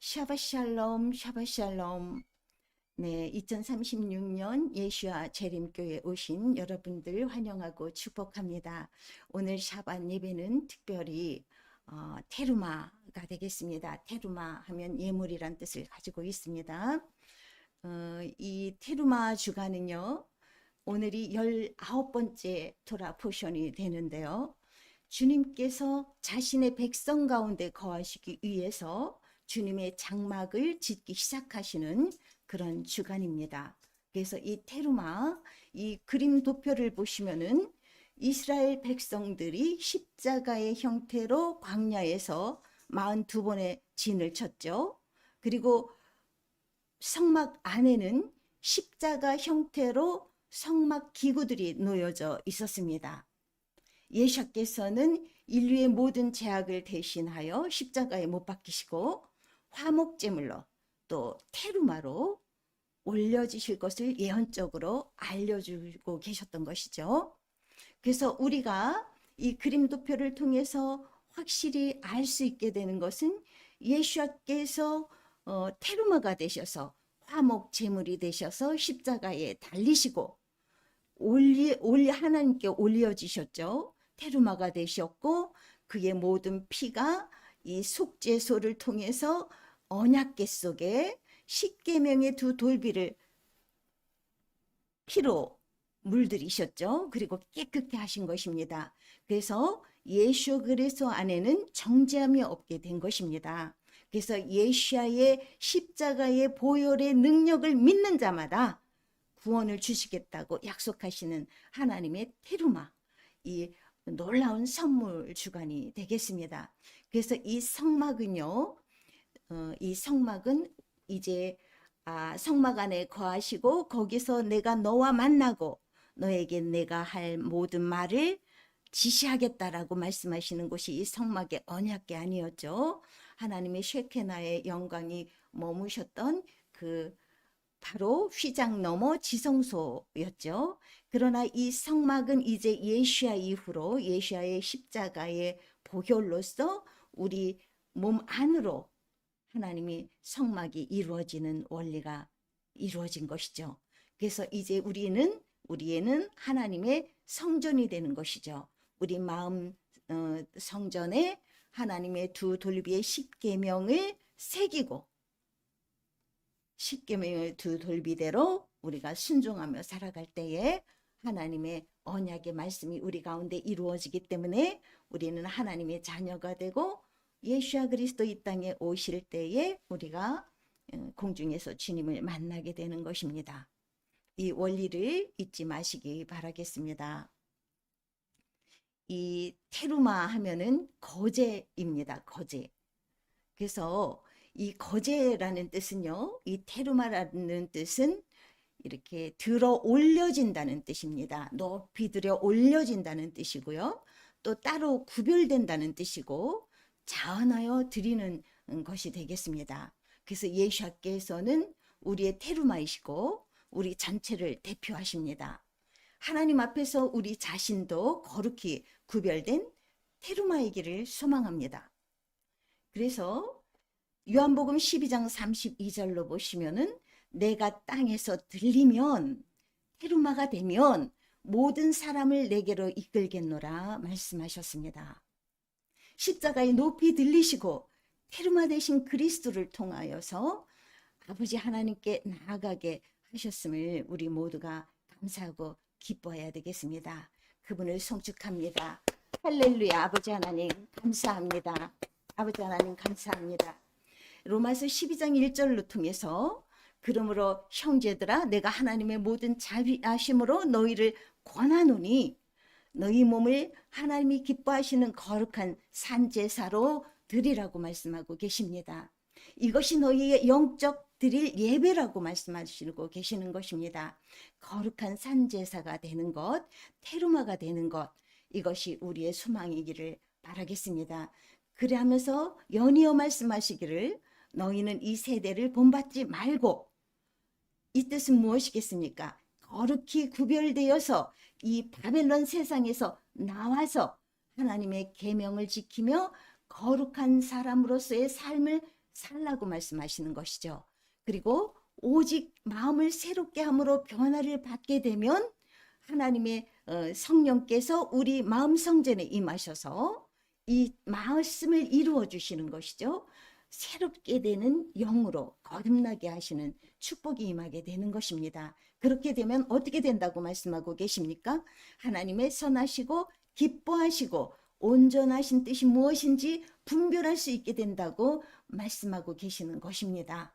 샤바샬롬, 샤바샬롬. 네, 2036년 예수와 재림교회 오신 여러분들 환영하고 축복합니다. 오늘 샤반 예배는 특별히 테루마가 되겠습니다. 테루마 하면 예물이란 뜻을 가지고 있습니다. 이 테루마 주간은요, 오늘이 19번째 토라 포션이 되는데요. 주님께서 자신의 백성 가운데 거하시기 위해서 주님의 장막을 짓기 시작하시는 그런 주간입니다. 그래서 이 테루마, 이 그림 도표를 보시면은 이스라엘 백성들이 십자가의 형태로 광야에서 42번의 진을 쳤죠. 그리고 성막 안에는 십자가 형태로 성막 기구들이 놓여져 있었습니다. 예수께서는 인류의 모든 죄악을 대신하여 십자가에 못 박히시고 화목제물로 또 테루마로 올려지실 것을 예언적으로 알려주고 계셨던 것이죠. 그래서 우리가 이 그림 도표를 통해서 확실히 알 수 있게 되는 것은 예수께서 테루마가 되셔서 화목제물이 되셔서 십자가에 달리시고 하나님께 올려지셨죠. 테루마가 되셨고 그의 모든 피가 이 속죄소를 통해서 언약궤 속에 십계명의 두 돌비를 피로 물들이셨죠. 그리고 깨끗게 하신 것입니다. 그래서 예수 그리스도 안에는 정죄함이 없게 된 것입니다. 그래서 예수의 십자가의 보혈의 능력을 믿는 자마다 구원을 주시겠다고 약속하시는 하나님의 테루마, 이 놀라운 선물 주간이 되겠습니다. 그래서 이 성막은요, 이 성막은 이제 성막 안에 거하시고 거기서 내가 너와 만나고 너에게 내가 할 모든 말을 지시하겠다라고 말씀하시는 곳이 이 성막의 언약궤 아니었죠. 하나님의 쉐케나의 영광이 머무셨던 그 바로 휘장 너머 지성소였죠. 그러나 이 성막은 이제 예수야 이후로 예수야의 십자가의 보혈로서 우리 몸 안으로 하나님이 성막이 이루어지는 원리가 이루어진 것이죠. 그래서 이제 우리에는 하나님의 성전이 되는 것이죠. 우리 마음 성전에 하나님의 두 돌비의 십계명을 새기고 십계명의 두 돌비대로 우리가 순종하며 살아갈 때에 하나님의 언약의 말씀이 우리 가운데 이루어지기 때문에 우리는 하나님의 자녀가 되고 예수 그리스도 이 땅에 오실 때에 우리가 공중에서 주님을 만나게 되는 것입니다. 이 원리를 잊지 마시기 바라겠습니다. 이 테루마 하면은 거제입니다. 거제. 그래서 이 거제라는 뜻은요, 이 테루마라는 뜻은 이렇게 들어 올려진다는 뜻입니다. 높이 들어 올려진다는 뜻이고요. 또 따로 구별된다는 뜻이고 자원하여 드리는 것이 되겠습니다. 그래서 예수께서는 우리의 테루마이시고 우리 전체를 대표하십니다. 하나님 앞에서 우리 자신도 거룩히 구별된 테루마이기를 소망합니다. 그래서 요한복음 12장 32절로 보시면은 내가 땅에서 들리면 테루마가 되면 모든 사람을 내게로 이끌겠노라 말씀하셨습니다. 십자가에 높이 들리시고 테루마 되신 그리스도를 통하여서 아버지 하나님께 나아가게 하셨음을 우리 모두가 감사하고 기뻐해야 되겠습니다. 그분을 송축합니다. 할렐루야. 아버지 하나님 감사합니다. 아버지 하나님 감사합니다. 로마서 12장 1절로 통해서 그러므로 형제들아 내가 하나님의 모든 자비하심으로 너희를 권하노니 너희 몸을 하나님이 기뻐하시는 거룩한 산제사로 드리라고 말씀하고 계십니다. 이것이 너희의 영적 드릴 예배라고 말씀하시고 계시는 것입니다. 거룩한 산제사가 되는 것, 테루마가 되는 것, 이것이 우리의 소망이기를 바라겠습니다. 그래 하면서 연이어 말씀하시기를 너희는 이 세대를 본받지 말고, 이 뜻은 무엇이겠습니까? 거룩히 구별되어서 이 바벨론 세상에서 나와서 하나님의 계명을 지키며 거룩한 사람으로서의 삶을 살라고 말씀하시는 것이죠. 그리고 오직 마음을 새롭게 함으로 변화를 받게 되면 하나님의 성령께서 우리 마음 성전에 임하셔서 이 말씀을 이루어 주시는 것이죠. 새롭게 되는 영으로 거듭나게 하시는 축복이 임하게 되는 것입니다. 그렇게 되면 어떻게 된다고 말씀하고 계십니까? 하나님의 선하시고 기뻐하시고 온전하신 뜻이 무엇인지 분별할 수 있게 된다고 말씀하고 계시는 것입니다.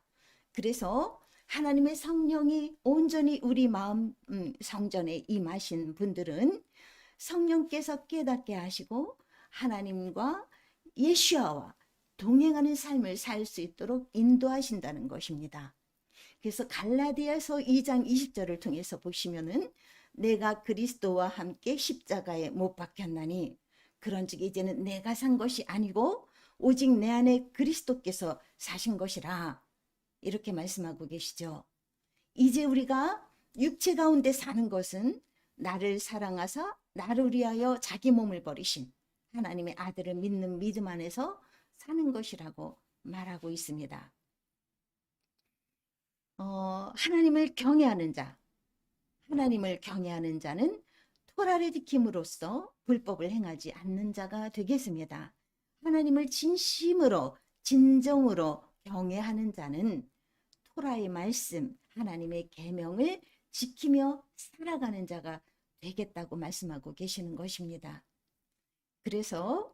그래서 하나님의 성령이 온전히 우리 마음 성전에 임하신 분들은 성령께서 깨닫게 하시고 하나님과 예수와 동행하는 삶을 살 수 있도록 인도하신다는 것입니다. 그래서 갈라디아서 2장 20절을 통해서 보시면은 내가 그리스도와 함께 십자가에 못 박혔나니 그런즉 이제는 내가 산 것이 아니고 오직 내 안에 그리스도께서 사신 것이라 이렇게 말씀하고 계시죠. 이제 우리가 육체 가운데 사는 것은 나를 사랑하사 나를 위하여 자기 몸을 버리신 하나님의 아들을 믿는 믿음 안에서 사는 것이라고 말하고 있습니다. 하나님을 경외하는 자, 하나님을 경외하는 자는 토라를 지킴으로써 불법을 행하지 않는 자가 되겠습니다. 하나님을 진심으로 진정으로 경외하는 자는 토라의 말씀, 하나님의 계명을 지키며 살아가는 자가 되겠다고 말씀하고 계시는 것입니다. 그래서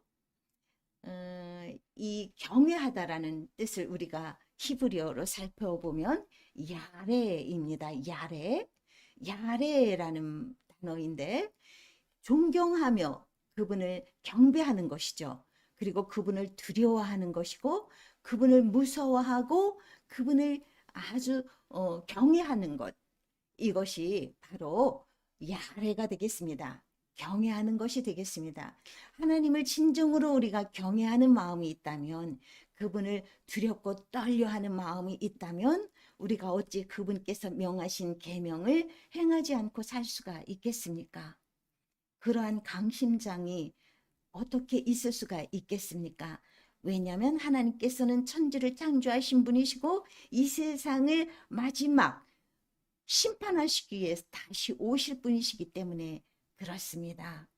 이 경외하다라는 뜻을 우리가 히브리어로 살펴보면 야레입니다. 야레. 야레라는 단어인데 존경하며 그분을 경배하는 것이죠. 그리고 그분을 두려워하는 것이고 그분을 무서워하고 그분을 아주 경외하는 것. 이것이 바로 야레가 되겠습니다. 경외하는 것이 되겠습니다. 하나님을 진정으로 우리가 경외하는 마음이 있다면 그분을 두렵고 떨려하는 마음이 있다면 우리가 어찌 그분께서 명하신 계명을 행하지 않고 살 수가 있겠습니까? 그러한 강심장이 어떻게 있을 수가 있겠습니까? 왜냐하면 하나님께서는 천지를 창조하신 분이시고 이 세상을 마지막 심판하시기 위해서 다시 오실 분이시기 때문에 그렇습니다.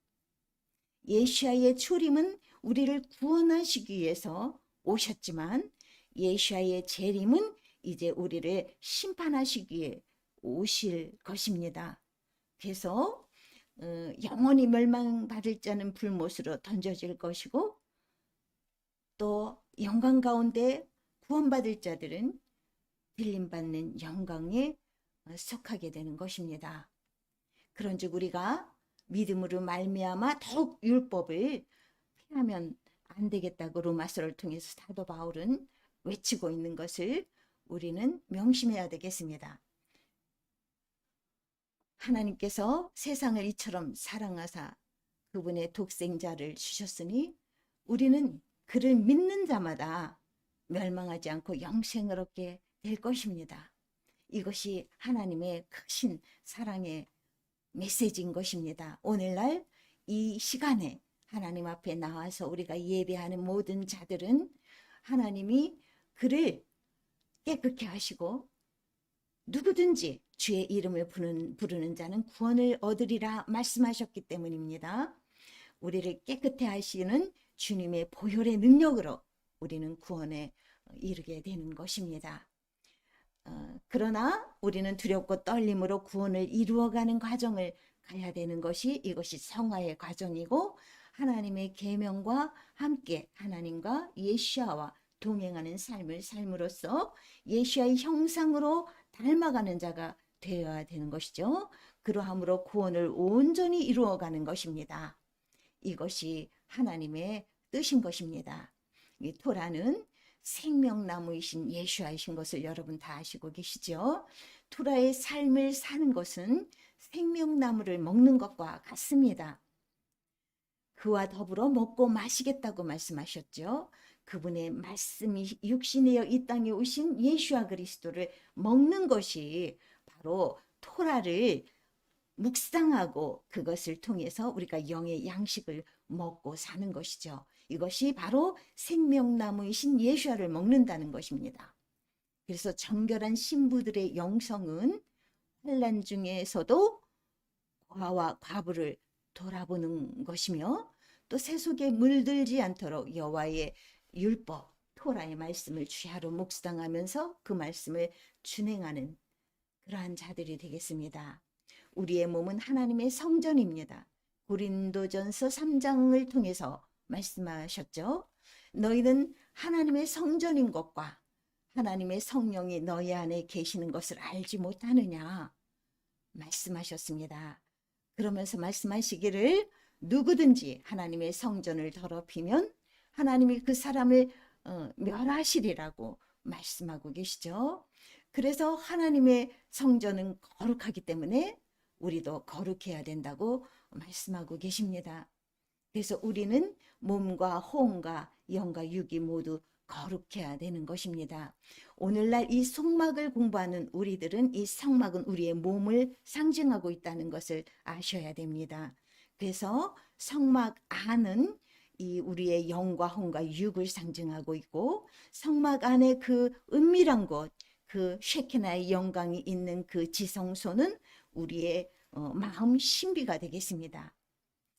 예수와의 초림은 우리를 구원하시기 위해서 오셨지만 예수와의 재림은 이제 우리를 심판하시기 위해 오실 것입니다. 그래서 영원히 멸망받을 자는 불못으로 던져질 것이고 또 영광 가운데 구원받을 자들은 빌림받는 영광에 속하게 되는 것입니다. 그런즉 우리가 믿음으로 말미암아 더욱 율법을 피하면 안 되겠다고 로마서를 통해서 사도 바울은 외치고 있는 것을 우리는 명심해야 되겠습니다. 하나님께서 세상을 이처럼 사랑하사 그분의 독생자를 주셨으니 우리는 그를 믿는 자마다 멸망하지 않고 영생을 얻게 될 것입니다. 이것이 하나님의 크신 사랑의 메시지인 것입니다. 오늘날 이 시간에 하나님 앞에 나와서 우리가 예배하는 모든 자들은 하나님이 그를 깨끗게 하시고 누구든지 주의 이름을 부르는 자는 구원을 얻으리라 말씀하셨기 때문입니다. 우리를 깨끗해 하시는 주님의 보혈의 능력으로 우리는 구원에 이르게 되는 것입니다. 그러나 우리는 두렵고 떨림으로 구원을 이루어가는 과정을 가야 되는 것이 이것이 성화의 과정이고 하나님의 계명과 함께 하나님과 예수와 동행하는 삶을 삶으로써 예수의 형상으로 닮아가는 자가 되어야 되는 것이죠. 그러함으로 구원을 온전히 이루어가는 것입니다. 이것이 하나님의 뜻인 것입니다. 이 토라는 생명나무이신 예수이신 것을 여러분 다 아시고 계시죠? 토라의 삶을 사는 것은 생명나무를 먹는 것과 같습니다. 그와 더불어 먹고 마시겠다고 말씀하셨죠. 그분의 말씀이 육신이여 이 땅에 오신 예수와 그리스도를 먹는 것이 바로 토라를 묵상하고 그것을 통해서 우리가 영의 양식을 먹고 사는 것이죠. 이것이 바로 생명나무이신 예수야를 먹는다는 것입니다. 그래서 정결한 신부들의 영성은 환난 중에서도 과와 과부를 돌아보는 것이며 또 세속에 물들지 않도록 여호와의 율법 토라의 말씀을 주야로 묵상하면서 그 말씀을 준행하는 그러한 자들이 되겠습니다. 우리의 몸은 하나님의 성전입니다. 고린도전서 3장을 통해서 말씀하셨죠. 너희는 하나님의 성전인 것과 하나님의 성령이 너희 안에 계시는 것을 알지 못하느냐 말씀하셨습니다. 그러면서 말씀하시기를 누구든지 하나님의 성전을 더럽히면 하나님이 그 사람을 멸하시리라고 말씀하고 계시죠. 그래서 하나님의 성전은 거룩하기 때문에 우리도 거룩해야 된다고 말씀하고 계십니다. 그래서 우리는 몸과 혼과 영과 육이 모두 거룩해야 되는 것입니다. 오늘날 이 성막을 공부하는 우리들은 이 성막은 우리의 몸을 상징하고 있다는 것을 아셔야 됩니다. 그래서 성막 안은 이 우리의 영과 혼과 육을 상징하고 있고 성막 안에 그 은밀한 곳, 그 쉐키나의 영광이 있는 그 지성소는 우리의 마음 신비가 되겠습니다.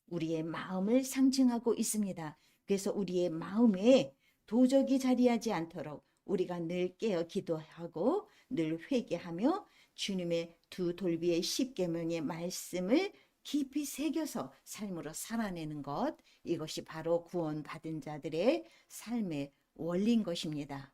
우리의 마음을 상징하고 있습니다. 그래서 우리의 마음에 도적이 자리하지 않도록 우리가 늘 깨어 기도하고 늘 회개하며 주님의 두 돌비의 십계명의 말씀을 깊이 새겨서 삶으로 살아내는 것, 이것이 바로 구원받은 자들의 삶의 원리인 것입니다.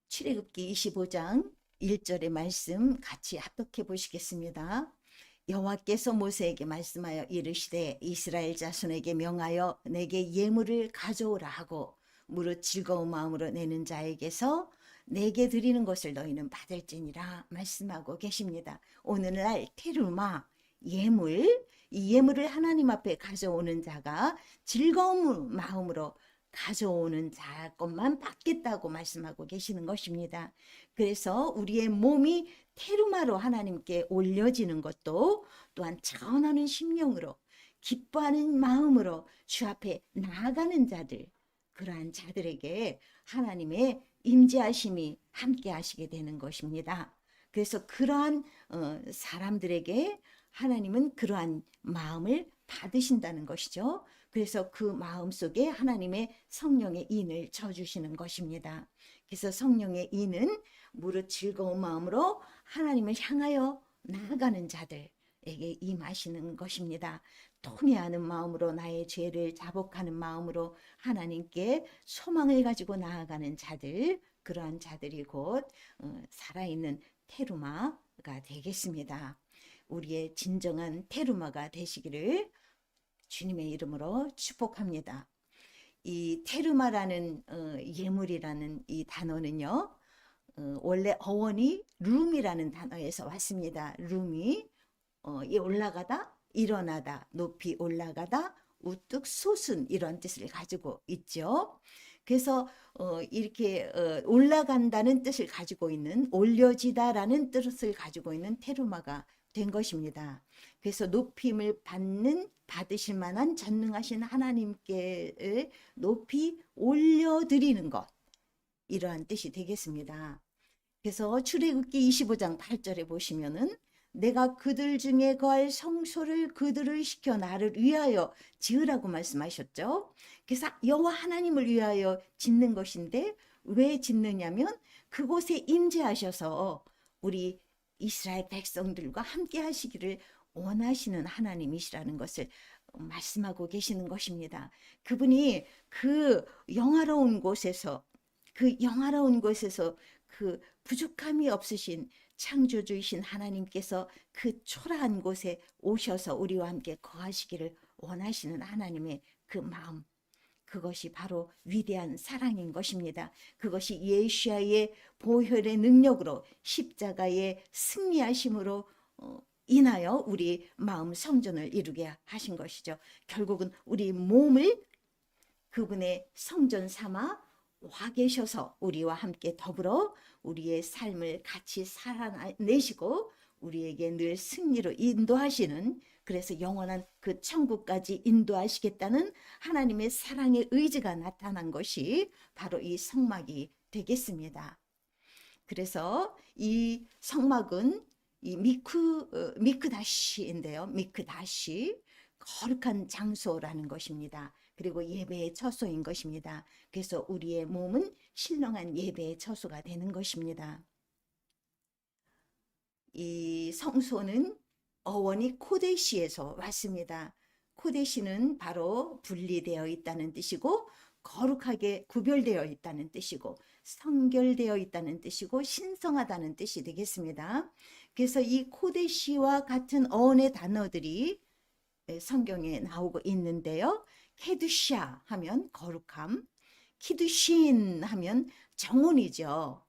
출애굽기 25장 1절의 말씀 같이 합독해 보시겠습니다. 여호와께서 모세에게 말씀하여 이르시되 이스라엘 자손에게 명하여 내게 예물을 가져오라 하고 무릇 즐거운 마음으로 내는 자에게서 내게 드리는 것을 너희는 받을지니라 말씀하고 계십니다. 오늘날 테루마 예물, 이 예물을 하나님 앞에 가져오는 자가 즐거운 마음으로 가져오는 자 것만 받겠다고 말씀하고 계시는 것입니다. 그래서 우리의 몸이 테루마로 하나님께 올려지는 것도 또한 자원하는 심령으로 기뻐하는 마음으로 주 앞에 나아가는 자들, 그러한 자들에게 하나님의 임재하심이 함께 하시게 되는 것입니다. 그래서 그러한 사람들에게 하나님은 그러한 마음을 받으신다는 것이죠. 그래서 그 마음 속에 하나님의 성령의 인을 쳐주시는 것입니다. 그래서 성령의 인은 무릇 즐거운 마음으로 하나님을 향하여 나아가는 자들에게 임하시는 것입니다. 통회하는 마음으로 나의 죄를 자복하는 마음으로 하나님께 소망을 가지고 나아가는 자들, 그러한 자들이 곧 살아있는 테루마가 되겠습니다. 우리의 진정한 테루마가 되시기를 주님의 이름으로 축복합니다. 이 테루마라는 예물이라는 이 단어는요, 원래 어원이 룸이라는 단어에서 왔습니다. 룸이 올라가다, 일어나다, 높이 올라가다, 우뚝 솟은 이런 뜻을 가지고 있죠. 그래서 이렇게 올라간다는 뜻을 가지고 있는, 올려지다라는 뜻을 가지고 있는 테루마가 된 것입니다. 그래서 높임을 받으실 만한 전능하신 하나님께 높이 올려드리는 것, 이러한 뜻이 되겠습니다. 그래서 출애굽기 25장 8절에 보시면은 내가 그들 중에 거할 성소를 그들을 시켜 나를 위하여 지으라고 말씀하셨죠. 그래서 여호와 하나님을 위하여 짓는 것인데 왜 짓느냐면 그곳에 임재하셔서 우리 이스라엘 백성들과 함께 하시기를 원하시는 하나님이시라는 것을 말씀하고 계시는 것입니다. 그분이 그 영화로운 곳에서 그 부족함이 없으신 창조주이신 하나님께서 그 초라한 곳에 오셔서 우리와 함께 거하시기를 원하시는 하나님의 그 마음, 그것이 바로 위대한 사랑인 것입니다. 그것이 예수야의 보혈의 능력으로 십자가의 승리하심으로 인하여 우리 마음 성전을 이루게 하신 것이죠. 결국은 우리 몸을 그분의 성전 삼아 와 계셔서 우리와 함께 더불어 우리의 삶을 같이 살아내시고 우리에게 늘 승리로 인도하시는, 그래서 영원한 그 천국까지 인도하시겠다는 하나님의 사랑의 의지가 나타난 것이 바로 이 성막이 되겠습니다. 그래서 이 성막은 이 미크다시인데요. 미크다시, 거룩한 장소라는 것입니다. 그리고 예배의 처소인 것입니다. 그래서 우리의 몸은 신령한 예배의 처소가 되는 것입니다. 이 성소는 어원이 코데시에서 왔습니다. 코데시는 바로 분리되어 있다는 뜻이고, 거룩하게 구별되어 있다는 뜻이고, 성결되어 있다는 뜻이고, 신성하다는 뜻이 되겠습니다. 그래서 이 코데시와 같은 어원의 단어들이 성경에 나오고 있는데요. 케두샤 하면 거룩함, 키두신 하면 정혼이죠.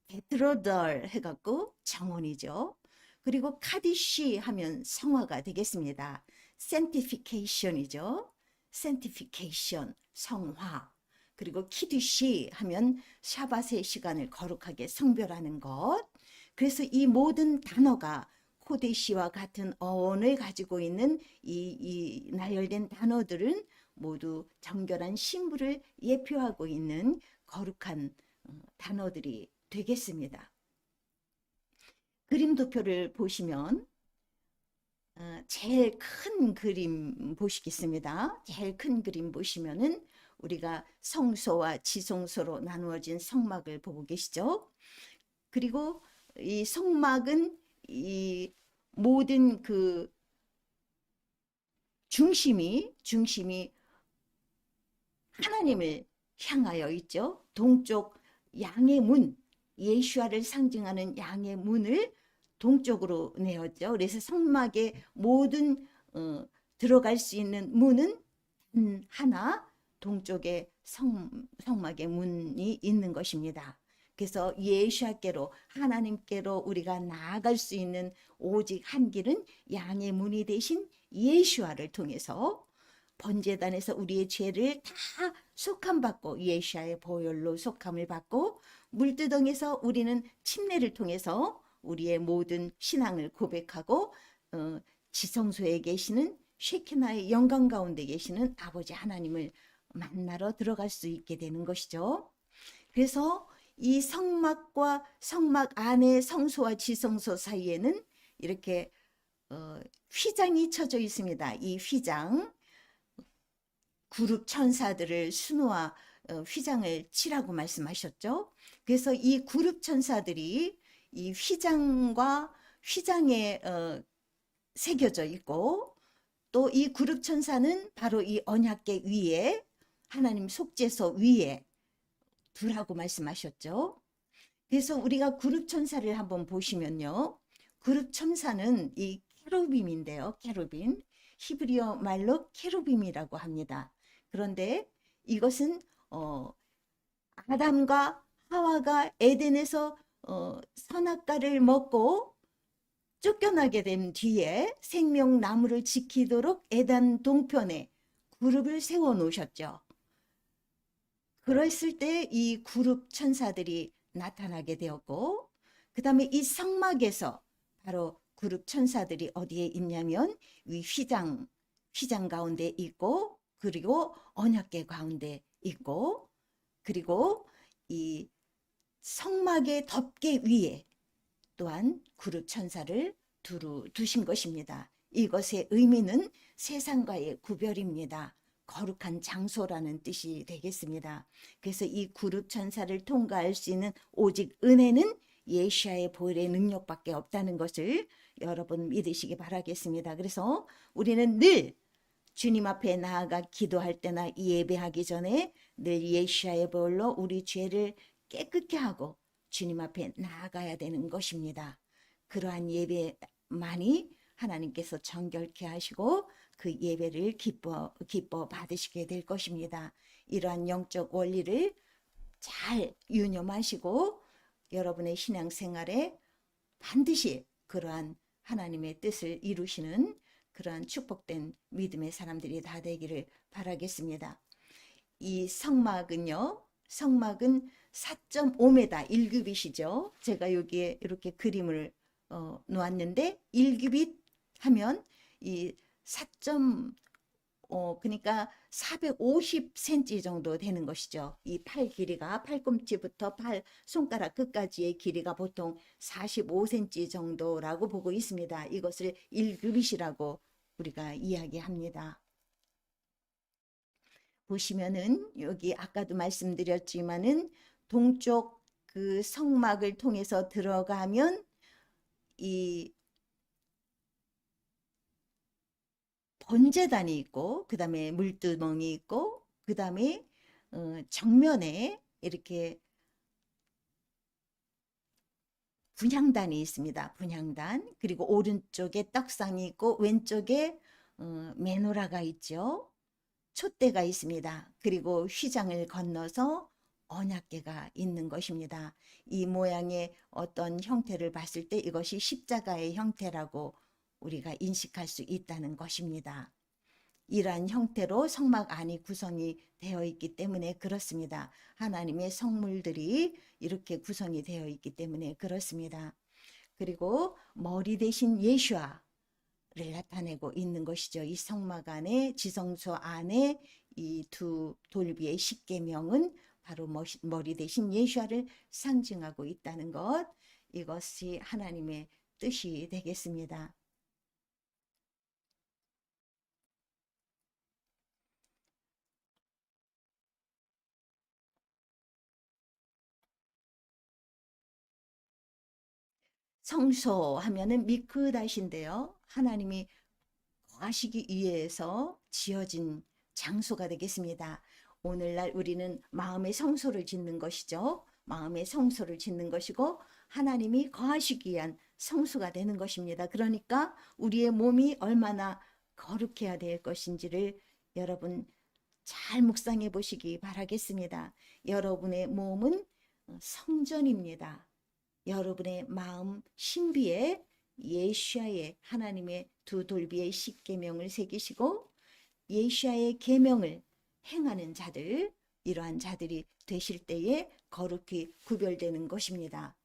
베트로덜 해갖고 정혼이죠. 그리고 카디시 하면 성화가 되겠습니다. sanctification이죠. sanctification, 성화. 그리고 키두시 하면 샤밧의 시간을 거룩하게 성별하는 것. 그래서 이 모든 단어가 코데시와 같은 어원을 가지고 있는 이 나열된 단어들은 모두 정결한 신부를 예표하고 있는 거룩한 단어들이 되겠습니다. 그림 도표를 보시면 제일 큰 그림 보시겠습니다. 제일 큰 그림 보시면은 우리가 성소와 지성소로 나누어진 성막을 보고 계시죠. 그리고 이 성막은 이 모든 그 중심이 하나님을 향하여 있죠. 동쪽 양의 문, 예수아를 상징하는 양의 문을 동쪽으로 내었죠. 그래서 성막의 모든 들어갈 수 있는 문은 하나, 동쪽에 성막의 문이 있는 것입니다. 그래서 예수아께로, 하나님께로 우리가 나아갈 수 있는 오직 한 길은 양의 문이 되신 예수아를 통해서, 번제단에서 우리의 죄를 다 속함받고, 예수아의 보혈로 속함을 받고, 물두덩에서 우리는 침례를 통해서 우리의 모든 신앙을 고백하고, 지성소에 계시는 쉐키나의 영광 가운데 계시는 아버지 하나님을 만나러 들어갈 수 있게 되는 것이죠. 그래서 이 성막과 성막 안에 성소와 지성소 사이에는 이렇게 휘장이 쳐져 있습니다. 이 휘장, 그룹 천사들을 수노와 휘장을 치라고 말씀하셨죠. 그래서 이 그룹 천사들이 이 휘장과 휘장에 새겨져 있고, 또 이 그룹 천사는 바로 이 언약궤 위에, 하나님 속죄소 위에 두라고 말씀하셨죠. 그래서 우리가 그룹 천사를 한번 보시면요. 그룹 천사는 이 케루빔인데요. 케루빔. 히브리어 말로 케루빔이라고 합니다. 그런데 이것은 아담과 하와가 에덴에서 선악과를 먹고 쫓겨나게 된 뒤에 생명나무를 지키도록 에덴 동편에 그룹을 세워 놓으셨죠. 그랬을 때 이 그룹 천사들이 나타나게 되었고, 그 다음에 이 성막에서 바로 그룹 천사들이 어디에 있냐면 위 휘장 가운데 있고, 그리고 언약궤 가운데 있고, 그리고 이 성막의 덮개 위에 또한 그룹 천사를 두신 것입니다. 이것의 의미는 세상과의 구별입니다. 거룩한 장소라는 뜻이 되겠습니다. 그래서 이 그룹 천사를 통과할 수 있는 오직 은혜는 예수아의 보혈의 능력밖에 없다는 것을 여러분 믿으시기 바라겠습니다. 그래서 우리는 늘 주님 앞에 나아가 기도할 때나 예배하기 전에 늘 예수아의 보혈로 우리 죄를 깨끗게 하고 주님 앞에 나아가야 되는 것입니다. 그러한 예배만이 하나님께서 정결케 하시고 그 예배를 기뻐 받으시게 될 것입니다. 이러한 영적 원리를 잘 유념하시고 여러분의 신앙생활에 반드시 그러한 하나님의 뜻을 이루시는 그러한 축복된 믿음의 사람들이 다 되기를 바라겠습니다. 이 성막은요, 성막은 4.5m 1규빗이죠. 제가 여기에 이렇게 그림을 놓았는데 1규빗 하면 이 4점 그러니까 450cm 정도 되는 것이죠. 이 팔 길이가 팔꿈치부터 팔 손가락 끝까지의 길이가 보통 45cm 정도라고 보고 있습니다. 이것을 1규빗이라고 우리가 이야기합니다. 보시면은 여기 아까도 말씀드렸지만은 동쪽 그 성막을 통해서 들어가면 이 번제단이 있고 그 다음에 물두멍이 있고 그 다음에 정면에 이렇게 분향단이 있습니다. 분향단. 그리고 오른쪽에 떡상이 있고 왼쪽에 메노라가 있죠. 촛대가 있습니다. 그리고 휘장을 건너서 언약궤가 있는 것입니다. 이 모양의 어떤 형태를 봤을 때 이것이 십자가의 형태라고 우리가 인식할 수 있다는 것입니다. 이러한 형태로 성막 안이 구성이 되어 있기 때문에 그렇습니다. 하나님의 성물들이 이렇게 구성이 되어 있기 때문에 그렇습니다. 그리고 머리 대신 예수아를 나타내고 있는 것이죠. 이 성막 안에 지성소 안에 이 두 돌비의 십계명은 바로 머리 대신 예수아를 상징하고 있다는 것, 이것이 하나님의 뜻이 되겠습니다. 성소 하면은 미크닷인데요. 하나님이 거하시기 위해서 지어진 장소가 되겠습니다. 오늘날 우리는 마음의 성소를 짓는 것이죠. 마음의 성소를 짓는 것이고 하나님이 거하시기 위한 성소가 되는 것입니다. 그러니까 우리의 몸이 얼마나 거룩해야 될 것인지를 여러분 잘 묵상해 보시기 바라겠습니다. 여러분의 몸은 성전입니다. 여러분의 마음 신비에 예수아의 하나님의 두 돌비의 십계명을 새기시고 예수아의 계명을 행하는 자들, 이러한 자들이 되실 때에 거룩히 구별되는 것입니다.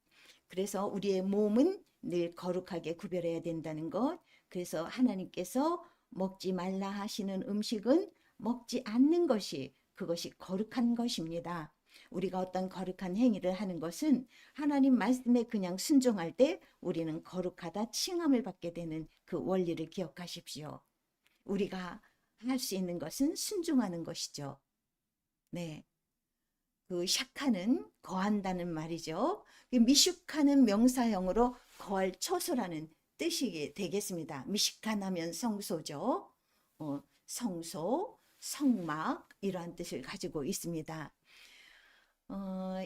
그래서 우리의 몸은 늘 거룩하게 구별해야 된다는 것. 그래서 하나님께서 먹지 말라 하시는 음식은 먹지 않는 것이 그것이 거룩한 것입니다. 우리가 어떤 거룩한 행위를 하는 것은 하나님 말씀에 그냥 순종할 때 우리는 거룩하다 칭함을 받게 되는 그 원리를 기억하십시오. 우리가 할 수 있는 것은 순종하는 것이죠. 네. 그 샤카는 거한다는 말이죠. 미슈카는 명사형으로 거할 처소라는 뜻이 되겠습니다. 미식한 하면 성소죠. 성소, 성막 이러한 뜻을 가지고 있습니다.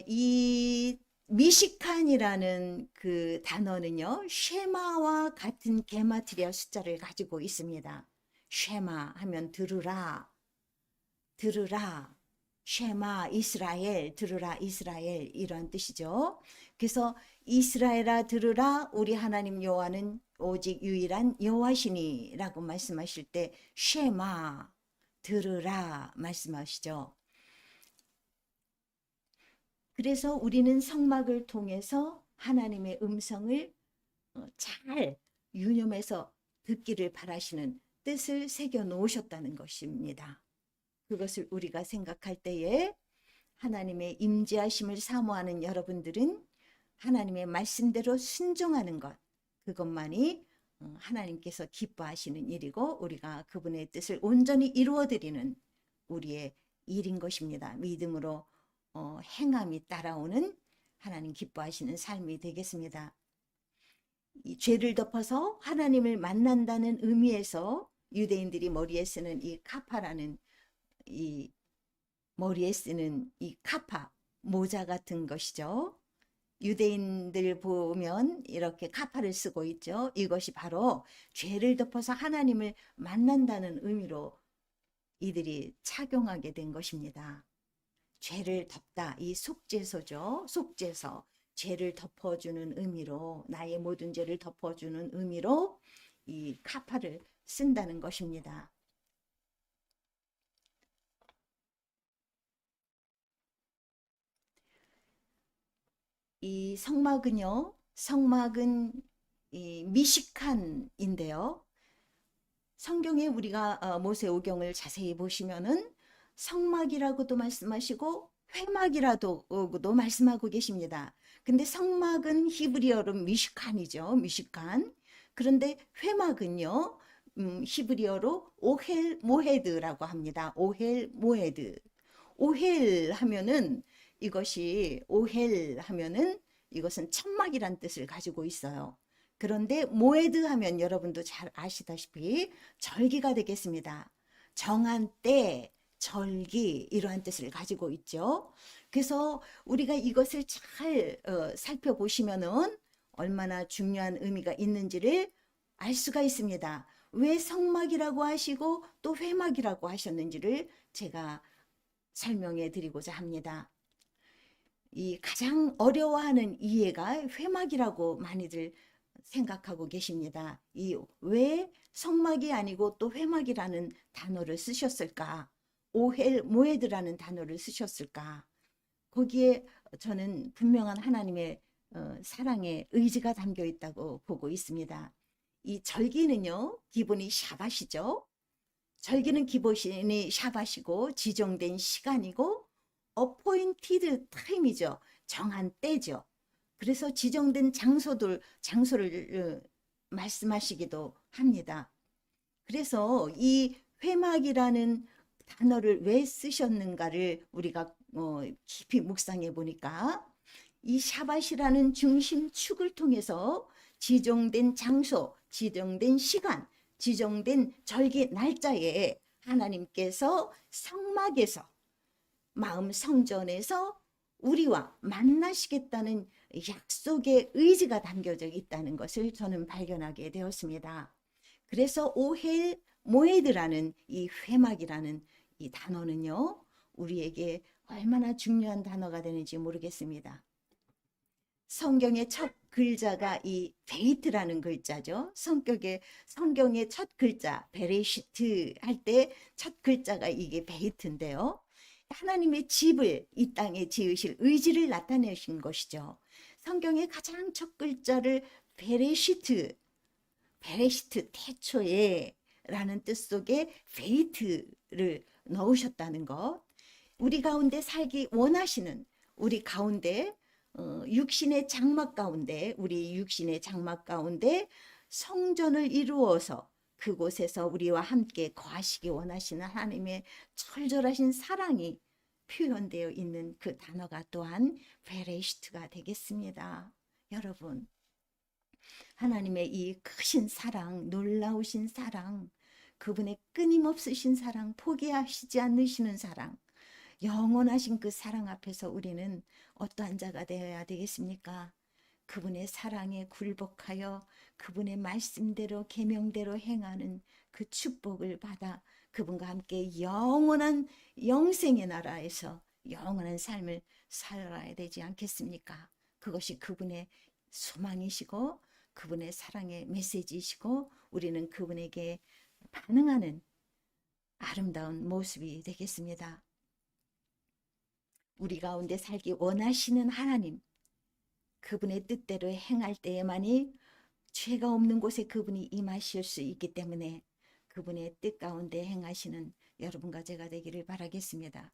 이 미식한이라는 그 단어는요, 쉐마와 같은 게마트리아 숫자를 가지고 있습니다. 쉐마 하면 들으라, 들으라, 쉐마 이스라엘, 들으라 이스라엘 이런 뜻이죠. 그래서 이스라엘아 들으라, 우리 하나님 여호와는 오직 유일한 여호와시니라고 말씀하실 때 쉐마 들으라 말씀하시죠. 그래서 우리는 성막을 통해서 하나님의 음성을 잘 유념해서 듣기를 바라시는 뜻을 새겨 놓으셨다는 것입니다. 그것을 우리가 생각할 때에 하나님의 임재하심을 사모하는 여러분들은 하나님의 말씀대로 순종하는 것, 그것만이 하나님께서 기뻐하시는 일이고 우리가 그분의 뜻을 온전히 이루어드리는 우리의 일인 것입니다. 믿음으로 행함이 따라오는 하나님 기뻐하시는 삶이 되겠습니다. 이 죄를 덮어서 하나님을 만난다는 의미에서 유대인들이 머리에 쓰는 이 카파라는 이 머리에 쓰는 이 카파 모자 같은 것이죠. 유대인들 보면 이렇게 카파를 쓰고 있죠. 이것이 바로 죄를 덮어서 하나님을 만난다는 의미로 이들이 착용하게 된 것입니다. 죄를 덮다, 이 속죄소죠. 속죄서, 죄를 덮어주는 의미로, 나의 모든 죄를 덮어주는 의미로 이 카파를 쓴다는 것입니다. 이 성막은요, 성막은 이 미식한인데요. 성경에 우리가 모세오경을 자세히 보시면은 성막이라고도 말씀하시고 회막이라고도 말씀하고 계십니다. 근데 성막은 히브리어로 미슈칸이죠. 미슈칸. 그런데 회막은요. 히브리어로 오헬 모헤드라고 합니다. 오헬 모헤드. 오헬 하면은 이것이 오헬 하면은 이것은 천막이란 뜻을 가지고 있어요. 그런데 모에드 하면 여러분도 잘 아시다시피 절기가 되겠습니다. 정한 때, 절기 이러한 뜻을 가지고 있죠. 그래서 우리가 이것을 잘 살펴보시면은 얼마나 중요한 의미가 있는지를 알 수가 있습니다. 왜 성막이라고 하시고 또 회막이라고 하셨는지를 제가 설명해 드리고자 합니다. 이 가장 어려워하는 이해가 회막이라고 많이들 생각하고 계십니다. 이 왜 성막이 아니고 또 회막이라는 단어를 쓰셨을까? 오헬 모에드라는 단어를 쓰셨을까? 거기에 저는 분명한 하나님의 사랑의 의지가 담겨 있다고 보고 있습니다. 이 절기는요, 기본이 샤밧이죠. 절기는 기본이 샤밧이고 지정된 시간이고 어포인티드 타임이죠. 정한 때죠. 그래서 지정된 장소를 말씀하시기도 합니다. 그래서 이 회막이라는 단어를 왜 쓰셨는가를 우리가 깊이 묵상해 보니까 이 샤밧이라는 중심축을 통해서 지정된 장소, 지정된 시간, 지정된 절기 날짜에 하나님께서 성막에서 마음 성전에서 우리와 만나시겠다는 약속의 의지가 담겨져 있다는 것을 저는 발견하게 되었습니다. 그래서 오헬 모에드라는 이 회막이라는 이 단어는요, 우리에게 얼마나 중요한 단어가 되는지 모르겠습니다. 성경의 첫 글자가 이 베이트라는 글자죠. 성경의 첫 글자 베레시트 할 때 첫 글자가 이게 베이트인데요. 하나님의 집을 이 땅에 지으실 의지를 나타내신 것이죠. 성경의 가장 첫 글자를 베레시트 태초에 라는 뜻 속에 베이트를 넣으셨다는 것. 우리 가운데 살기 원하시는 우리 가운데 육신의 장막 가운데 우리 육신의 장막 가운데 성전을 이루어서 그곳에서 우리와 함께 거하시기 원하시는 하나님의 철저하신 사랑이 표현되어 있는 그 단어가 또한 베레시트가 되겠습니다. 여러분, 하나님의 이 크신 사랑, 놀라우신 사랑, 그분의 끊임없으신 사랑, 포기하시지 않으시는 사랑, 영원하신 그 사랑 앞에서 우리는 어떠한 자가 되어야 되겠습니까? 그분의 사랑에 굴복하여 그분의 말씀대로 계명대로 행하는 그 축복을 받아 그분과 함께 영원한 영생의 나라에서 영원한 삶을 살아야 되지 않겠습니까? 그것이 그분의 소망이시고 그분의 사랑의 메시지이시고 우리는 그분에게 반응하는 아름다운 모습이 되겠습니다. 우리 가운데 살기 원하시는 하나님, 그분의 뜻대로 행할 때에만이 죄가 없는 곳에 그분이 임하실 수 있기 때문에 그분의 뜻 가운데 행하시는 여러분과 제가 되기를 바라겠습니다.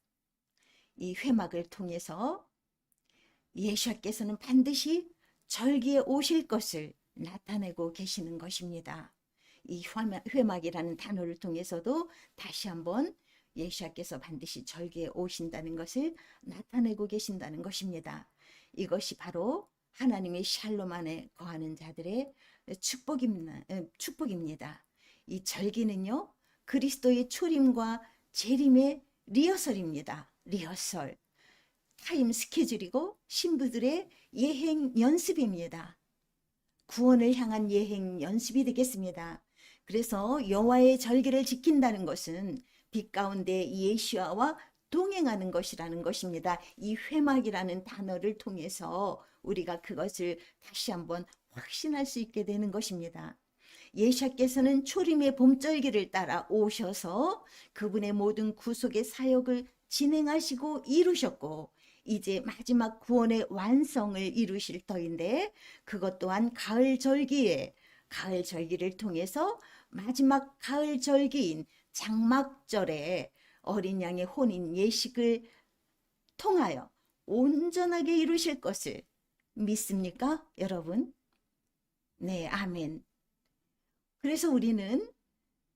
이 회막을 통해서 예수께서는 반드시 절기에 오실 것을 나타내고 계시는 것입니다. 이 회막이라는 단어를 통해서도 다시 한번 예수께서 반드시 절기에 오신다는 것을 나타내고 계신다는 것입니다. 이것이 바로 하나님의 샬롬 안에 거하는 자들의 축복입니다. 이 절기는요, 그리스도의 초림과 재림의 리허설입니다. 리허설. 타임 스케줄이고 신부들의 예행 연습입니다. 구원을 향한 예행 연습이 되겠습니다. 그래서 여호와의 절기를 지킨다는 것은 빛 가운데 예수와 동행하는 것이라는 것입니다. 이 회막이라는 단어를 통해서 우리가 그것을 다시 한번 확신할 수 있게 되는 것입니다. 예수께서는 초림의 봄절기를 따라 오셔서 그분의 모든 구속의 사역을 진행하시고 이루셨고 이제 마지막 구원의 완성을 이루실 터인데, 그것 또한 가을 절기에, 가을 절기를 통해서 마지막 가을 절기인 장막절에 어린 양의 혼인 예식을 통하여 온전하게 이루실 것을 믿습니까, 여러분? 네, 아멘. 그래서 우리는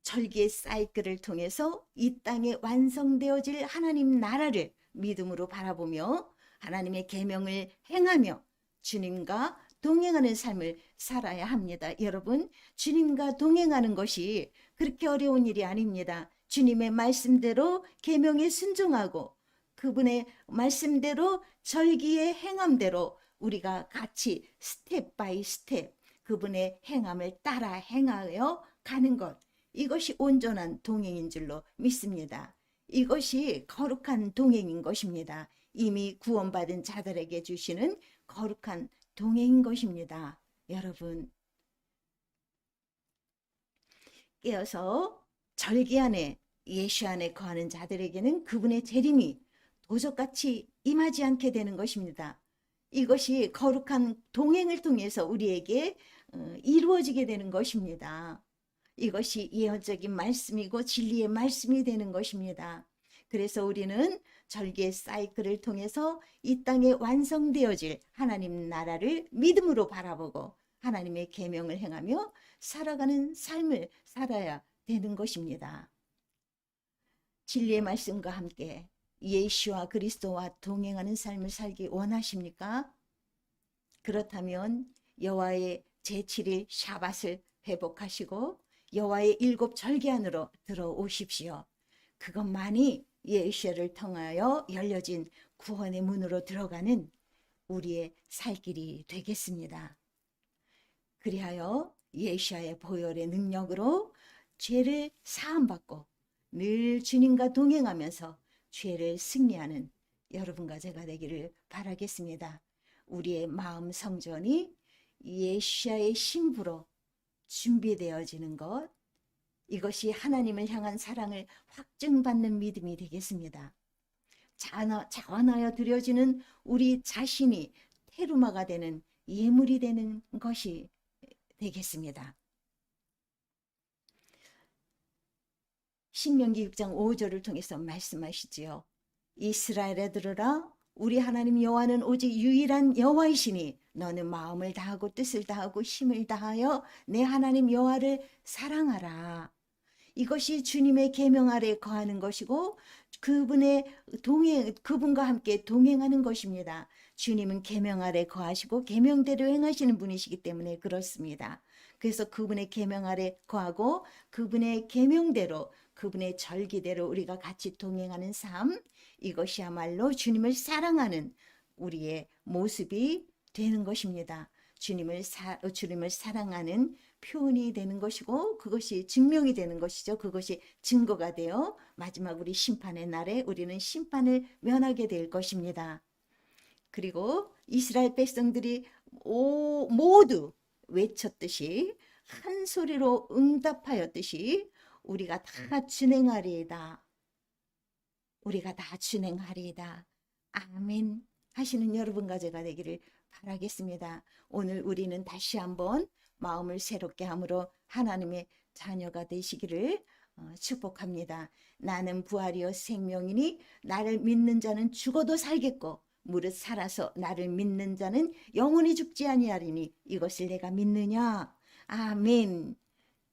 절기의 사이클을 통해서 이 땅에 완성되어질 하나님 나라를 믿음으로 바라보며 하나님의 계명을 행하며 주님과 동행하는 삶을 살아야 합니다. 여러분, 주님과 동행하는 것이 그렇게 어려운 일이 아닙니다. 주님의 말씀대로 계명에 순종하고 그분의 말씀대로 절기의 행함대로 우리가 같이 스텝 바이 스텝 그분의 행함을 따라 행하여 가는 것, 이것이 온전한 동행인 줄로 믿습니다. 이것이 거룩한 동행인 것입니다. 이미 구원받은 자들에게 주시는 거룩한 동행인 것입니다. 여러분, 깨어서 절기 안에 예수 안에 거하는 자들에게는 그분의 재림이 도적같이 임하지 않게 되는 것입니다. 이것이 거룩한 동행을 통해서 우리에게 이루어지게 되는 것입니다. 이것이 예언적인 말씀이고 진리의 말씀이 되는 것입니다. 그래서 우리는 절기의 사이클을 통해서 이 땅에 완성되어질 하나님 나라를 믿음으로 바라보고 하나님의 계명을 행하며 살아가는 삶을 살아야 되는 것입니다. 진리의 말씀과 함께 예수와 그리스도와 동행하는 삶을 살기 원하십니까? 그렇다면 여호와의 제7일 샤밧을 회복하시고 여호와의 7 절기 안으로 들어오십시오. 그것만이 예수를 통하여 열려진 구원의 문으로 들어가는 우리의 살 길이 되겠습니다. 그리하여 예수의 보혈의 능력으로 죄를 사함받고 늘 주님과 동행하면서 죄를 승리하는 여러분과 제가 되기를 바라겠습니다. 우리의 마음 성전이 예수의 신부로 준비되어지는 것, 이것이 하나님을 향한 사랑을 확증받는 믿음이 되겠습니다. 자원하여 드려지는 우리 자신이 테루마가 되는 예물이 되는 것이 되겠습니다. 신명기 6장 5절을 통해서 말씀하시지요. 이스라엘에 들으라, 우리 하나님 여호와는 오직 유일한 여호와이시니 너는 마음을 다하고 뜻을 다하고 힘을 다하여 내 하나님 여호와를 사랑하라. 이것이 주님의 계명 아래 거하는 것이고 그분과 함께 동행하는 것입니다. 주님은 계명 아래 거하시고 계명대로 행하시는 분이시기 때문에 그렇습니다. 그래서 그분의 계명 아래 거하고 그분의 계명대로 그분의 절기대로 우리가 같이 동행하는 삶, 이것이야말로 주님을 사랑하는 우리의 모습이 되는 것입니다. 주님을 사랑하는 표현이 되는 것이고 그것이 증명이 되는 것이죠. 그것이 증거가 되어 마지막 우리 심판의 날에 우리는 심판을 면하게 될 것입니다. 그리고 이스라엘 백성들이 모두 외쳤듯이 한 소리로 응답하였듯이 우리가 다 준행하리이다. 우리가 다 준행하리이다. 아멘 하시는 여러분과 제가 되기를 바라겠습니다. 오늘 우리는 다시 한번 마음을 새롭게 함으로 하나님의 자녀가 되시기를 축복합니다. 나는 부활이요 생명이니 나를 믿는 자는 죽어도 살겠고 무릇 살아서 나를 믿는 자는 영원히 죽지 아니하리니 이것을 내가 믿느냐? 아멘.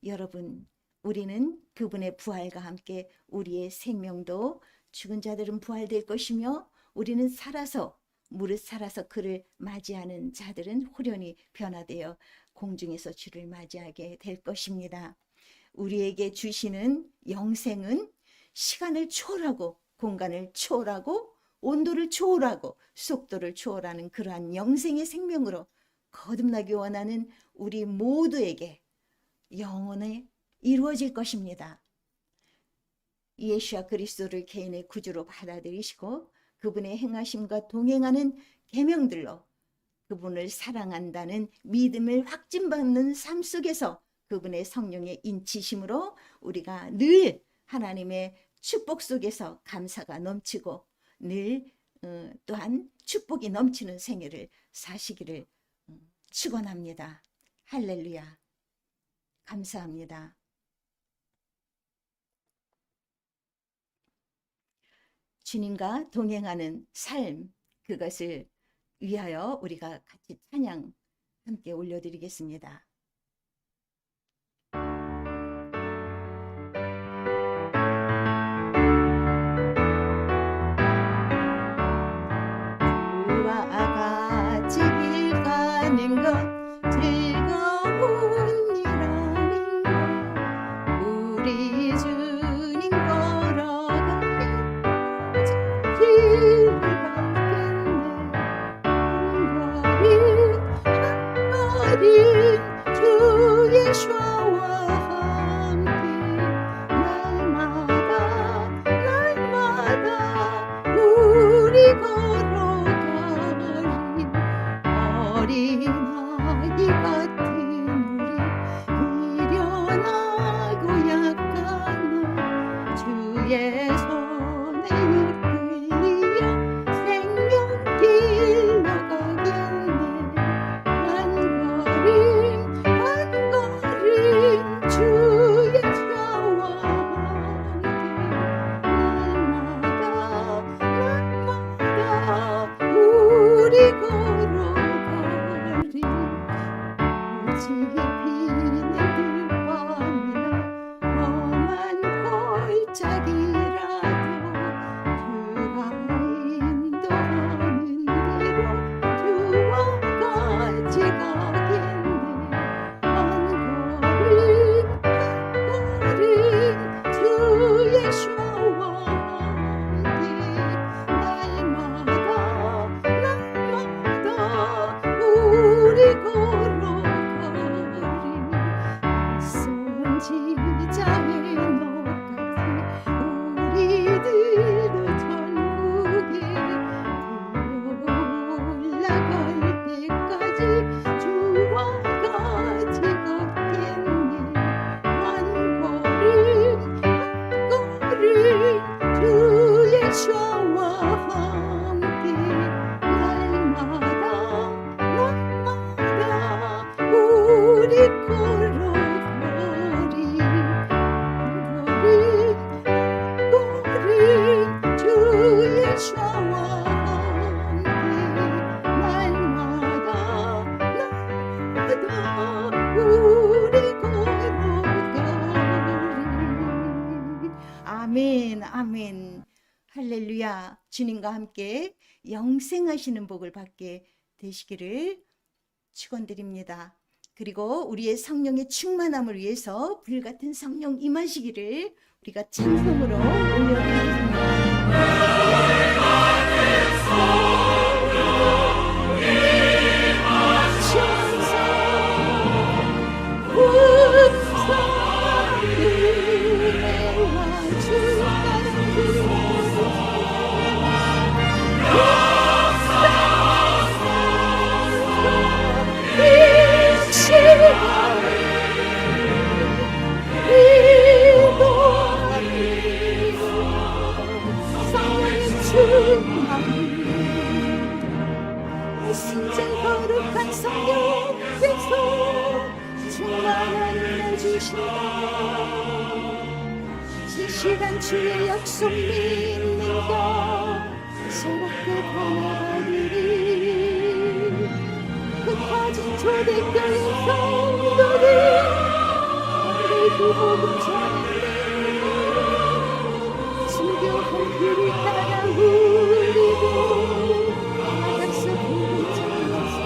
여러분, 우리는 그분의 부활과 함께 우리의 생명도 죽은 자들은 부활될 것이며 우리는 살아서 무릇 살아서 그를 맞이하는 자들은 호련히 변화되어 공중에서 주를 맞이하게 될 것입니다. 우리에게 주시는 영생은 시간을 초월하고 공간을 초월하고 온도를 초월하고 속도를 초월하는 그러한 영생의 생명으로 거듭나기 원하는 우리 모두에게 영원히 이루어질 것입니다. 예수와 그리스도를 개인의 구주로 받아들이시고 그분의 행하심과 동행하는 계명들로 그분을 사랑한다는 믿음을 확증받는 삶 속에서 그분의 성령의 인치심으로 우리가 늘 하나님의 축복 속에서 감사가 넘치고 늘 또한 축복이 넘치는 생애를 사시기를 축원합니다. 할렐루야. 감사합니다. 주님과 동행하는 삶, 그것을 위하여 우리가 같이 찬양 함께 올려드리겠습니다. 주와 같이 길 가는 것 즐거운 일아닌 것 우리 주님 걸어가니 길을 밟겠네 한 걸음 주 예수와 함께 날마다 우리 걸어가리 어린아이 같은 우리 미련하고 약한 나 주의 손에 이끌려 생명길로 가겠네 한 걸음 주의 샤와 함께 날마다 우리 걸어가리 꽃이 피는 들밤이나 험한 골짜기라도 주가 인도하는 대로 주와 같이 가겠네 한 걸음 주의 샤와 함께 날마다 우리 걸어가리 낯선 지자의 높같이 우리들도 전국에 올라갈 때까지 주와 같이 걷겠네 한 걸음 주의 샤와 함께 날마다 우리 걸어가리 걸음 주의 샤와 함께 날마다 우리 걸어가리 아멘 아멘 할렐루야. 주님과 함께 영생하시는 복을 받게 되시기를 축원드립니다. 그리고 우리의 성령의 충만함을 위해서 불같은 성령 임하시기를 우리가 찬송으로 진짜 거룩한 성령께서 충만한 은혜 주신다. 진실한 주의 약속 믿는 것 새롭게 변화가리리. 흩어진 초대교회 성도들 우리 복음 전하네. 순교한 길을 따라 우리도 나가서 부르짖어서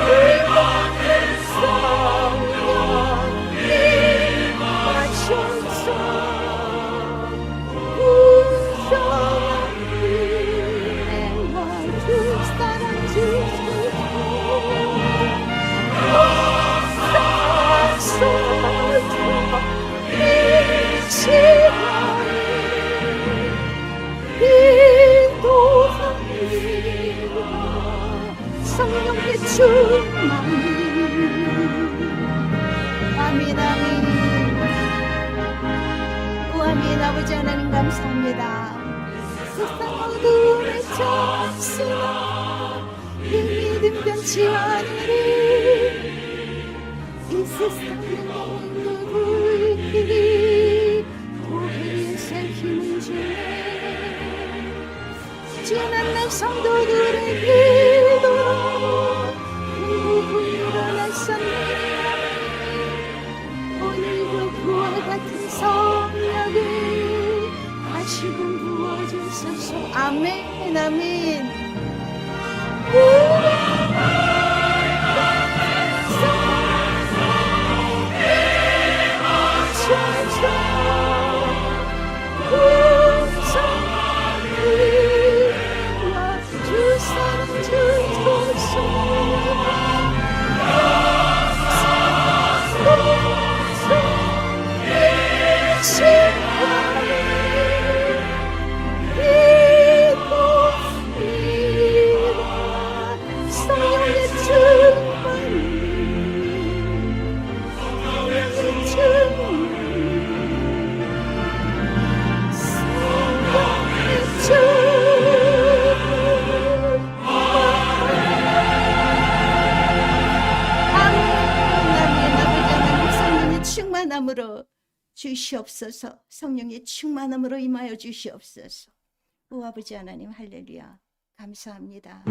불같은 성령 임하셔서 풍성한 은혜와 주 사랑 주시고 역사소서 이 시간에 인도하리라. 성령의 충만이 아멘 아멘. 오 아멘. 아버지 하나님 감사합니다. 세상 어두움에 졌으나 내 믿음 변치 않으리. 이 세상은 불길이 도회에서 힘을 주네. 지난 날 성도들의 기도로 행복을 일어났었네. 오늘도 그와 같은 성령을 다시금 부어주소서. 아멘 아멘. 충만함으로 주시옵소서. 성령의 충만함으로 임하여 주시옵소서. 오 아버지 하나님 할렐루야 감사합니다.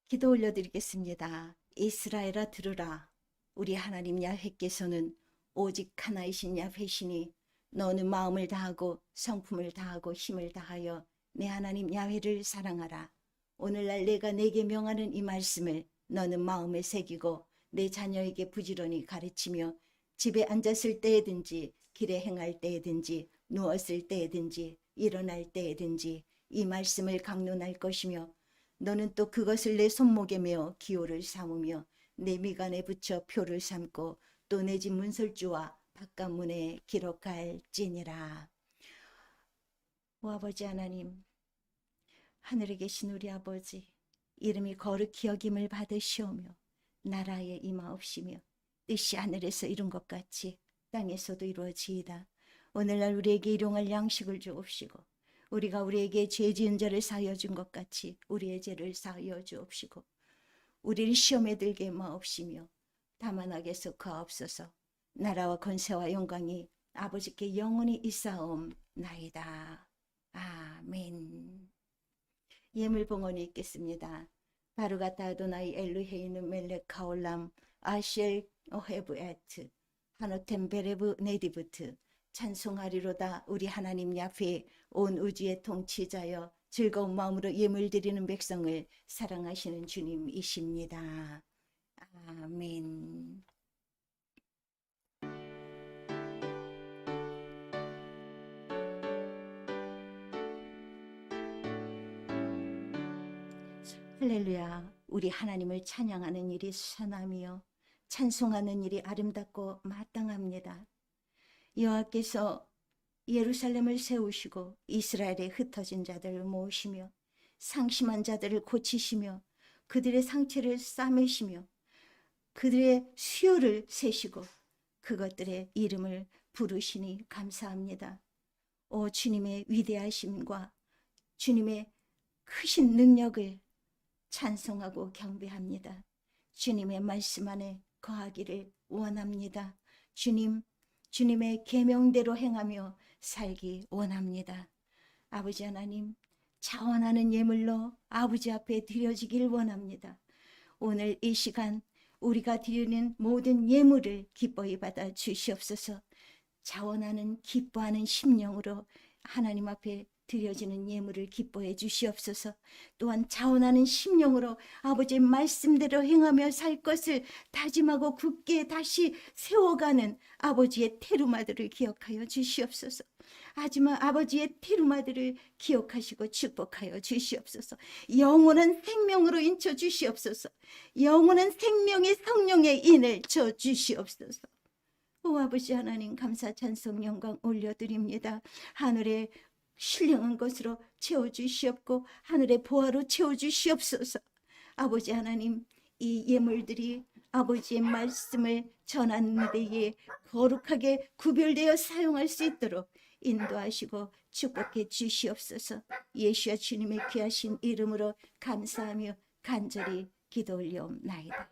기도 올려드리겠습니다. 이스라엘아 들으라. 우리 하나님 야훼께서는 오직 하나이신 야훼시니 너는 마음을 다하고 성품을 다하고 힘을 다하여 내 하나님 야훼를 사랑하라. 오늘날 내가 내게 명하는 이 말씀을 너는 마음에 새기고 내 자녀에게 부지런히 가르치며 집에 앉았을 때에든지 길에 행할 때에든지 누웠을 때에든지 일어날 때에든지 이 말씀을 강론할 것이며 너는 또 그것을 내 손목에 메어 기호를 삼으며 내 미간에 붙여 표를 삼고 또 내 집 문설주와 바깥문에 기록할지니라. 오 아버지 하나님, 하늘에 계신 우리 아버지, 이름이 거룩히 여김을 받으시오며 나라에 임하옵시며 뜻이 하늘에서 이룬 것 같이 땅에서도 이루어지이다. 오늘날 우리에게 일용할 양식을 주옵시고 우리가 우리에게 죄 지은 자를 사하여 준 것 같이 우리의 죄를 사하여 주옵시고 우리를 시험에 들게 마옵시며 다만 악에서 구하옵소서. 나라와 권세와 영광이 아버지께 영원히 있사옵나이다. 아멘. 예물봉헌이 있겠습니다. 바루가타 아도나이 엘루헤이누 멜렉 카올람 아시엘 오헤브 에트 하노템 베레브 네디부트. 찬송하리로다 우리 하나님 야훼 온 우주의 통치자여 즐거운 마음으로 예물 드리는 백성을 사랑하시는 주님이십니다. 아멘. 할렐루야. 우리 하나님을 찬양하는 일이 선함이요 찬송하는 일이 아름답고 마땅합니다. 여호와께서 예루살렘을 세우시고 이스라엘에 흩어진 자들을 모으시며 상심한 자들을 고치시며 그들의 상처를 싸매시며 그들의 수요를 세시고 그것들의 이름을 부르시니 감사합니다. 오 주님의 위대하심과 주님의 크신 능력을 찬송하고 경배합니다. 주님의 말씀 안에 거하기를 원합니다. 주님의 계명대로 행하며 살기 원합니다. 아버지 하나님, 자원하는 예물로 아버지 앞에 드려지길 원합니다. 오늘 이 시간 우리가 드리는 모든 예물을 기뻐히 받아 주시옵소서. 자원하는 기뻐하는 심령으로 하나님 앞에 드려지는 예물을 기뻐해 주시옵소서. 또한 자원하는 심령으로 아버지의 말씀대로 행하며 살 것을 다짐하고 굳게 다시 세워가는 아버지의 테루마들을 기억하여 주시옵소서. 하지만 아버지의 테루마들을 기억하시고 축복하여 주시옵소서. 영원한 생명으로 인쳐 주시옵소서. 영원한 생명의 성령의 인을 쳐 주시옵소서. 오 아버지 하나님 감사 찬송 영광 올려드립니다. 하늘에 신령한 것으로 채워주시옵고 하늘의 보화로 채워주시옵소서. 아버지 하나님 이 예물들이 아버지의 말씀을 전하는 데에 거룩하게 구별되어 사용할 수 있도록 인도하시고 축복해 주시옵소서. 예수와 주님의 귀하신 이름으로 감사하며 간절히 기도 올려옵나이다.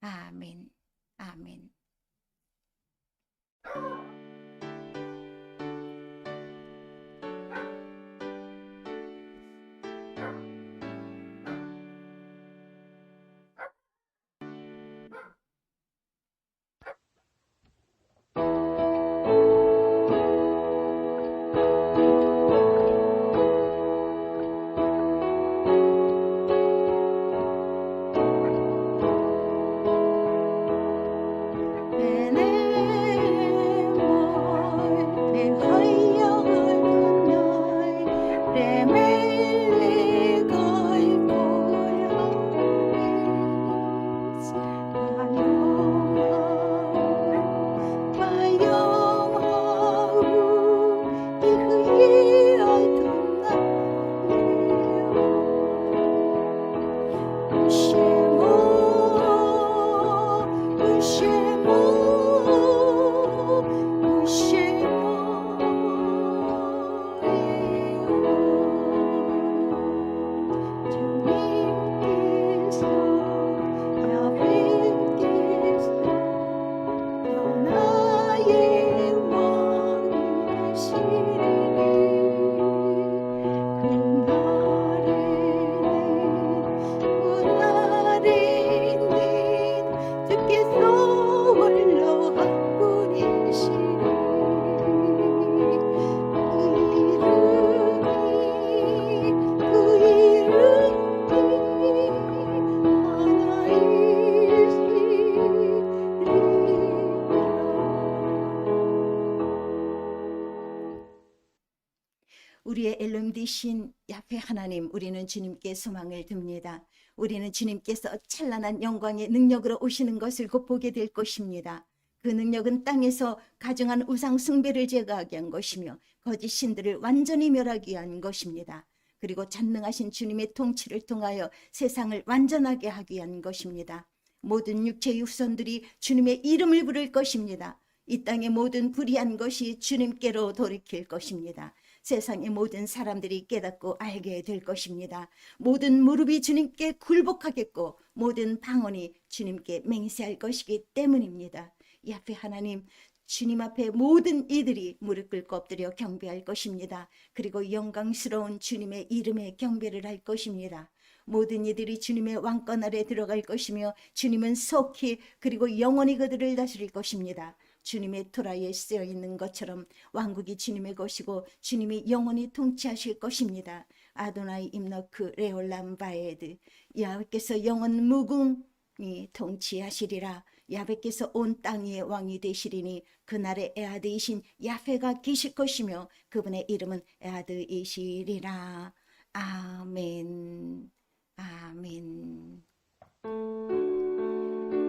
아멘. 아멘. 우리의 엘롬 되신 야훼 하나님, 우리는 주님께 소망을 둡니다. 우리는 주님께서 찬란한 영광의 능력으로 오시는 것을 곧 보게 될 것입니다. 그 능력은 땅에서 가증한 우상 숭배를 제거하게 한 것이며 거짓 신들을 완전히 멸하기 위한 것입니다. 그리고 전능하신 주님의 통치를 통하여 세상을 완전하게 하기 위한 것입니다. 모든 육체의 후손들이 주님의 이름을 부를 것입니다. 이 땅의 모든 불의한 것이 주님께로 돌이킬 것입니다. 세상의 모든 사람들이 깨닫고 알게 될 것입니다. 모든 무릎이 주님께 굴복하겠고 모든 방언이 주님께 맹세할 것이기 때문입니다. 야훼 하나님, 주님 앞에 모든 이들이 무릎 꿇고 엎드려 경배할 것입니다. 그리고 영광스러운 주님의 이름에 경배를 할 것입니다. 모든 이들이 주님의 왕권 아래 들어갈 것이며 주님은 속히 그리고 영원히 그들을 다스릴 것입니다. 주님의 토라에 쓰여 있는 것처럼 왕국이 주님의 것이고 주님이 영원히 통치하실 것입니다. 아도나이 임너크 레올람 바에드, 야훼께서 영원 무궁히 통치하시리라. 야훼께서 온 땅의 왕이 되시리니 그날의 에아드이신 야훼가 계실 것이며 그분의 이름은 에아드이시리라. 아멘. 아멘.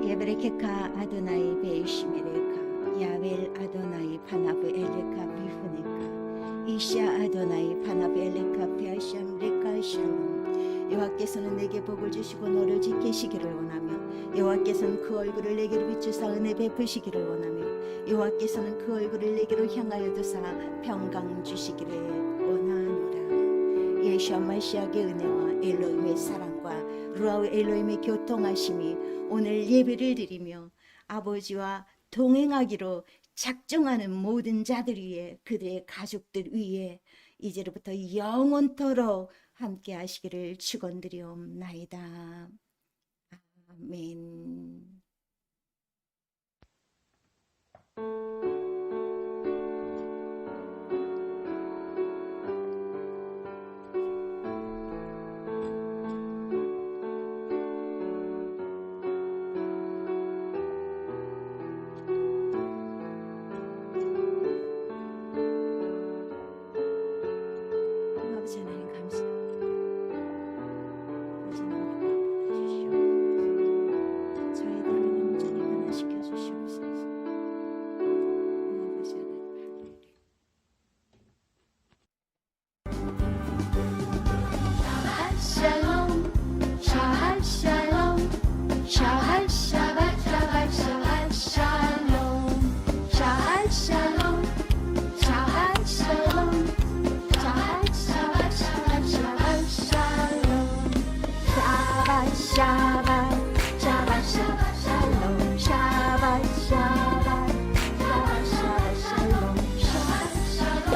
예브레케카 아도나이 베이시메레카 야벨 아도나이 파나브 엘레카 비후네카 이샤 아도나이 파나브 엘레카 베아샴 레카 샬롬. 여호와께서는 내게 복을 주시고 너를 지키시기를 원하며 여호와께서는 그 얼굴을 내게로 비추사 은혜 베푸시기를 원하며 여호와께서는 그 얼굴을 내게로 향하여 두사 평강 주시기를 원하노라. 예수와 마시아의 은혜와 엘로힘의 사랑과 루아우 엘로힘의 교통하심이 오늘 예배를 드리며 아버지와 동행하기로 작정하는 모든 자들 위에, 그들의 가족들 위에 이제로부터 영원토록 함께 하시기를 축원드리옵나이다. 아멘. 아버지 하나님 감사합니다. 아버지 능력과 샤바 샤바 샤바 샬롬 샤바 샤바 샤바 샤바 샬롬 샤바 샬롬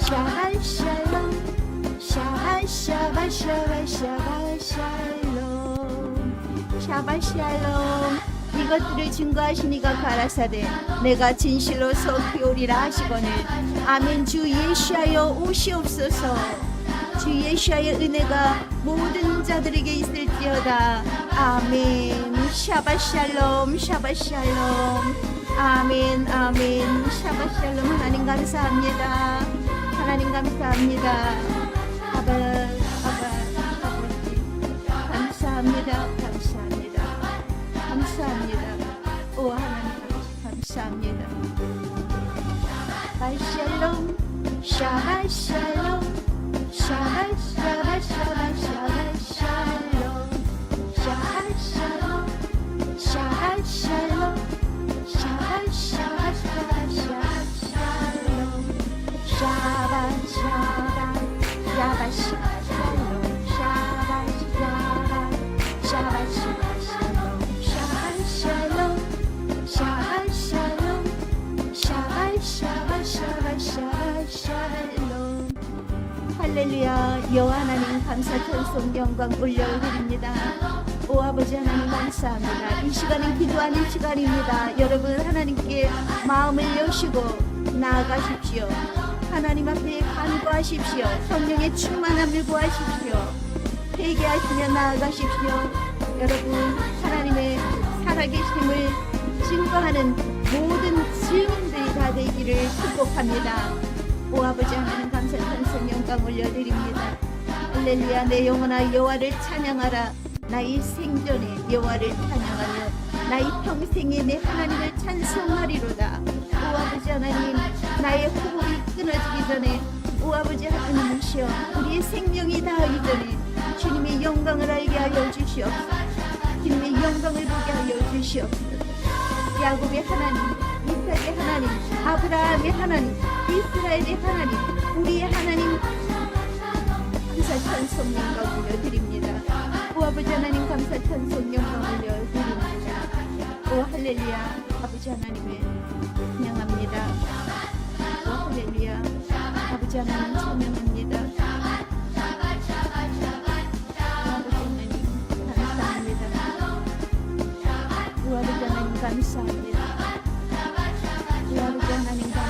샤바 샬롬 샤바 샤바 샤바 샤바 샬롬 샤바 샬롬 이것들을 증거하시니가 가라사대 내가 진실로 속히오리라 하시거늘 아멘. 주 예수하여 오시옵소서. 주 예수의 은혜가 모든 자들에게 있을지어다. 아멘. 샤바샬롬 샤바샬롬 아멘 아멘. 샤바샬롬. 하나님 감사합니다. 하나님 감사합니다. 아버지 감사합니다. 감사합니다. 감사합니다. 오 하나님 아버지 감사합니다. 샤바샬롬 샤바샬롬 샤바 샤바 샤바 샤바 샬롬 샤바 샬롬 샤바 샬롬 샤바 샤바 샤바 샬롬 샤바 샤바 샤바 샬롬 샤바 샤바 샤바 샬롬 샤바 샬롬 샤바 샬롬 샤바 샤바 샤바 샬롬 할렐루야. 여호와 하나님 감사 찬송 영광 올려드립니다. 오 아버지 하나님 감사합니다. 이 시간은 기도하는 시간입니다. 여러분 하나님께 마음을 여시고 나아가십시오. 하나님 앞에 간구하십시오. 성령의 충만함을 구하십시오. 회개하시며 나아가십시오. 여러분 하나님의 살아계심을 증거하는 모든 증인들이 다 되기를 축복합니다. 오 아버지 하나님 감사 찬송 영광 올려드립니다. 할렐루야. 내 영혼아 여호와를 찬양하라. 나의 생전에 여호와를 찬양하며 나의 평생에 내 하나님을 찬송하리로다. 오 아버지 하나님 나의 호흡이 끊어지기 전에 오 아버지 하나님이시여 우리의 생명이 닿기 전에 주님의 영광을 알게 하여 주시옵소서. 주님의 영광을 보게 하여 주시옵소서. 야곱의 하나님, 이삭의 하나님, 아브라함의 하나님, 이스라엘의 하나님, 우리의 하나님 감사 찬송 영광 올려드립니다. 오 아버지 하나님 감사 찬송 영광 올려드립니다. 오 할렐루야. 아버지 하나님을 찬양합니다. 오 할렐루야. 아버지 하나님 찬양합니다. 오 아버지 하나님 감사합니다. 오 아버지 하나님 감사합니다. 오 아버지 하나님 감사합니다.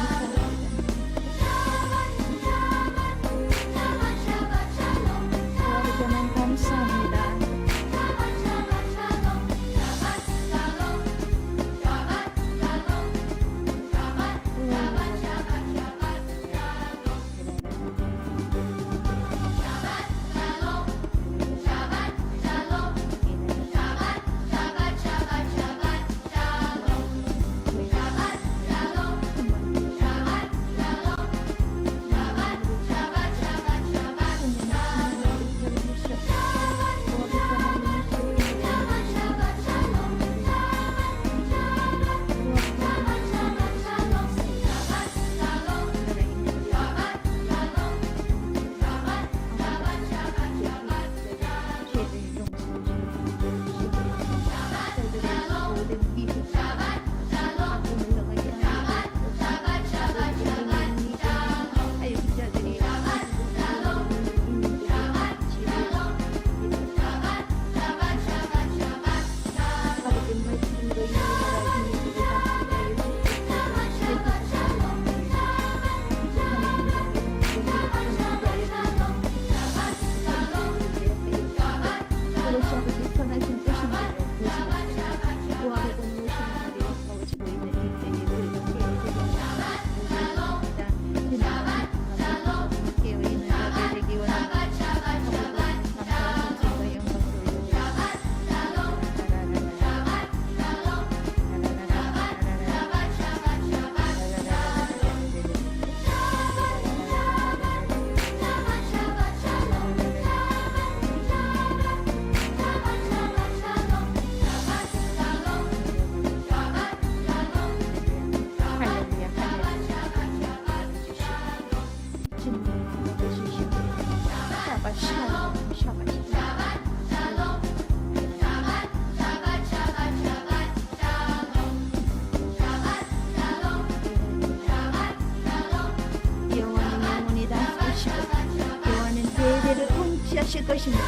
주실 것입니다.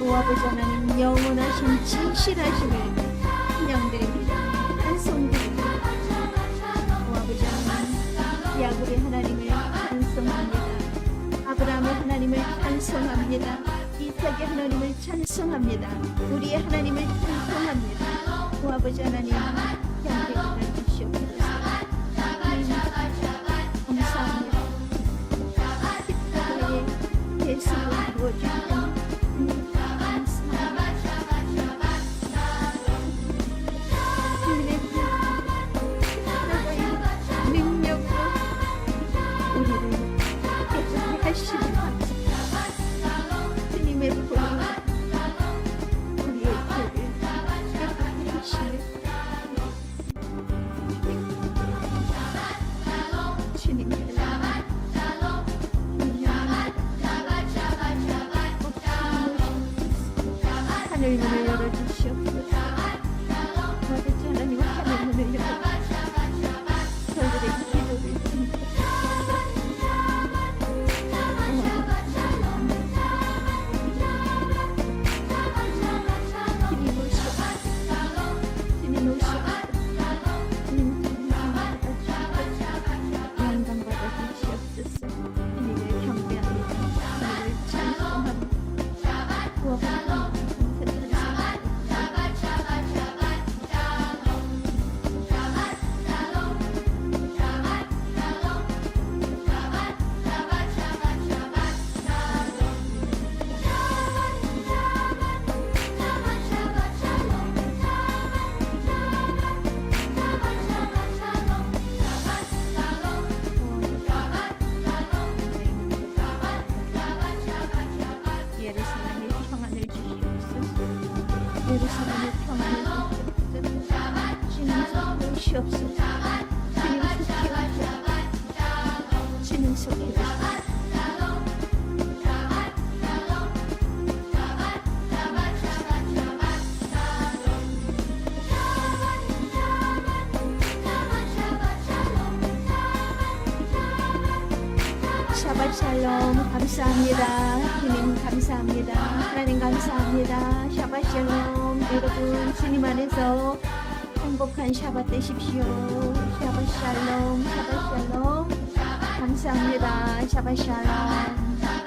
오 아버지 하나님 영원하신 진실하심을 찬양드립니다. 찬송드립니다. 오 아버지 하나님 야곱의 하나님을 찬송합니다. 아브라함의 하나님을 찬송합니다. 이삭의 하나님을 찬송합니다. 우리의 하나님을 찬송합니다. 오 아버지 하나님 양대하여 주시옵소서. 감사합니다. 십자가의 대수로 이루어주신 주님의 십자가의 능력으로 우리를 깨끗하게 하시는 주님의 보혈 우리의 죄를 깨끗하게 하시는 주님의 하늘 문을 열어주시옵소서. 아버지 하나님 하늘 문을 열어주시옵소서. 저들의 기도를 주님 오시옵소서. 주님 오시옵소서. 주님 영광 받아주시옵소서. 주님을 경배합니다. 주님을 찬송합니다. 구원합니다. 예루살렘의 평안을 주시옵소서. 예루살렘의 평안을 주시옵소서. 주님 속해 오시옵소서. 주님 속해 오시옵소서. 주님 속해 오시옵소서. 샤ባት 샬롬. 감사합니다. 주님 감사합니다. 하나님 감사합니다. 샤ባት 샬롬. 여러분 주님 안에서 행복한 샤ባት 되십시오. 샤ባት 샬롬. 샤ባት 샬롬. 감사합니다. 샤ባት 샬롬.